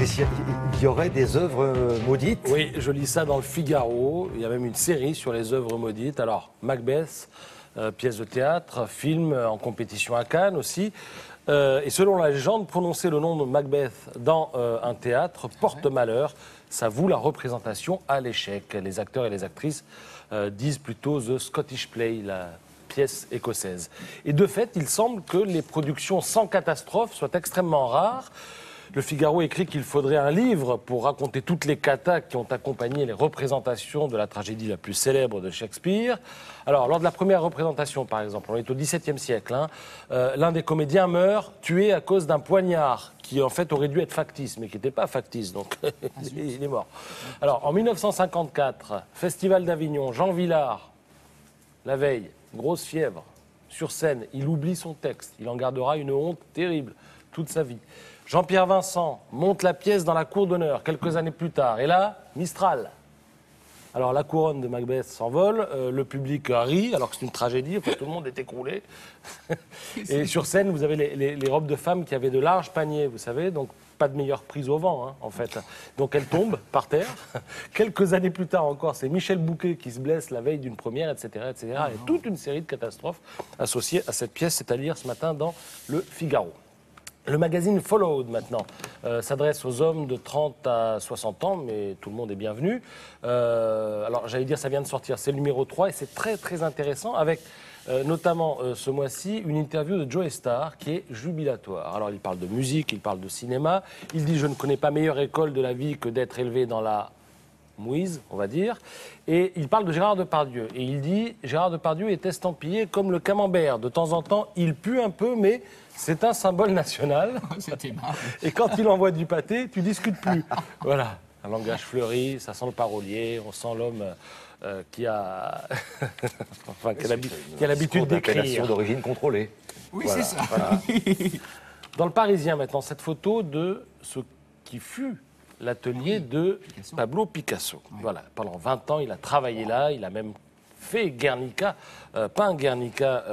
Patrice, il y aurait des œuvres maudites? Oui, je lis ça dans le Figaro. Il y a même une série sur les œuvres maudites. Alors, Macbeth, pièce de théâtre, film en compétition à Cannes aussi. Et selon la légende, prononcer le nom de Macbeth dans un théâtre porte malheur. Ça voue la représentation à l'échec. Les acteurs et les actrices disent plutôt The Scottish Play, la pièce écossaise. Et de fait, il semble que les productions sans catastrophe soient extrêmement rares. Le Figaro écrit qu'il faudrait un livre pour raconter toutes les catas qui ont accompagné les représentations de la tragédie la plus célèbre de Shakespeare. Alors, lors de la première représentation, par exemple, on est au XVIIe siècle, l'un des comédiens meurt tué à cause d'un poignard qui, en fait, aurait dû être factice, mais qui n'était pas factice, donc il est mort. Alors, en 1954, Festival d'Avignon, Jean Vilar, la veille, grosse fièvre, sur scène, il oublie son texte, il en gardera une honte terrible toute sa vie. Jean-Pierre Vincent monte la pièce dans la cour d'honneur quelques années plus tard. Et là, Mistral. Alors la couronne de Macbeth s'envole, le public rit alors que c'est une tragédie, enfin, tout le monde est écroulé. Et sur scène, vous avez les robes de femmes qui avaient de larges paniers, vous savez, donc pas de meilleure prise au vent, en fait. Donc elles tombent par terre. Quelques années plus tard encore, c'est Michel Bouquet qui se blesse la veille d'une première, etc., etc. Et toute une série de catastrophes associées à cette pièce, c'est à lire ce matin dans le Figaro. Le magazine Followed, maintenant, s'adresse aux hommes de 30 à 60 ans, mais tout le monde est bienvenu. Alors, j'allais dire, ça vient de sortir, c'est le numéro 3, et c'est très, très intéressant, avec notamment ce mois-ci une interview de Joe Starr qui est jubilatoire. Alors, il parle de musique, il parle de cinéma, il dit « Je ne connais pas meilleure école de la vie que d'être élevé dans la mouise, on va dire ». Et il parle de Gérard Depardieu, et il dit « Gérard Depardieu est estampillé comme le camembert. De temps en temps, il pue un peu, mais... c'est un symbole national. Et quand il envoie du pâté, tu discutes plus. Voilà, un langage fleuri, ça sent le parolier, on sent l'homme qui a, enfin, qui a l'habitude d'écrire. D'origine contrôlée. Oui, Voilà, c'est ça. voilà. Dans le Parisien maintenant, cette photo de ce qui fut l'atelier de Pablo Picasso. Oui. Voilà, pendant 20 ans, il a travaillé là, il a même fait Guernica, peint Guernica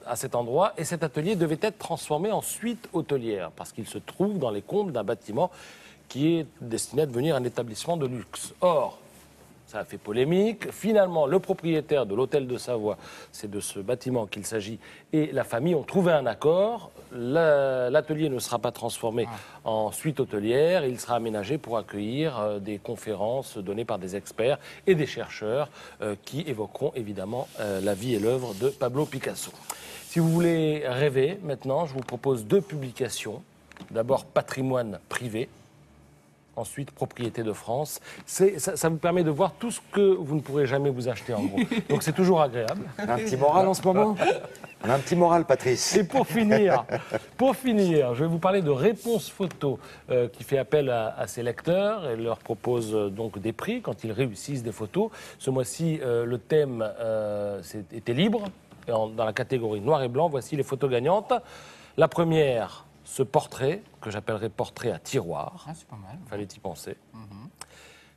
à cet endroit, et cet atelier devait être transformé en suite hôtelière, parce qu'il se trouve dans les combles d'un bâtiment qui est destiné à devenir un établissement de luxe. Or, ça a fait polémique. Finalement, le propriétaire de l'hôtel de Savoie, c'est de ce bâtiment qu'il s'agit, et la famille ont trouvé un accord. L'atelier ne sera pas transformé en suite hôtelière. Il sera aménagé pour accueillir des conférences données par des experts et des chercheurs qui évoqueront évidemment la vie et l'œuvre de Pablo Picasso. Si vous voulez rêver, maintenant, je vous propose 2 publications. D'abord, Patrimoine privé. Ensuite, Propriété de France. Ça vous permet de voir tout ce que vous ne pourrez jamais vous acheter en gros. Donc c'est toujours agréable. Un petit moral en ce moment? On a un petit moral, Patrice. Et pour finir, je vais vous parler de Réponse Photo, qui fait appel à ses lecteurs et leur propose donc des prix quand ils réussissent des photos. Ce mois-ci, le thème était libre. Et dans la catégorie noir et blanc, voici les photos gagnantes. La première, ce portrait, que j'appellerais portrait à tiroir. Ah, c'est pas mal. Fallait y penser.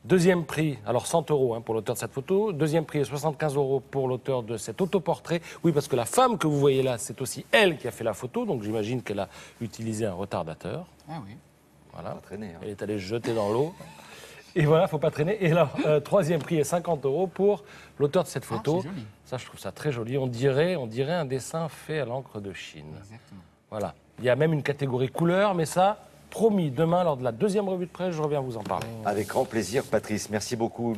Deuxième prix, alors 100 € pour l'auteur de cette photo. Deuxième prix, 75 € pour l'auteur de cet autoportrait. Oui, parce que la femme que vous voyez là, c'est aussi elle qui a fait la photo, donc j'imagine qu'elle a utilisé un retardateur. Ah oui. Voilà. Pas traîner, hein. Elle est allée se jeter dans l'eau. Et voilà, faut pas traîner. Et alors, troisième prix est 50 € pour l'auteur de cette photo. c'est joli. Ça, je trouve ça très joli. On dirait un dessin fait à l'encre de Chine. Exactement. Voilà. Il y a même une catégorie couleur, mais ça, promis, demain, lors de la 2e revue de presse, je reviens vous en parler. Avec grand plaisir, Patrice. Merci beaucoup.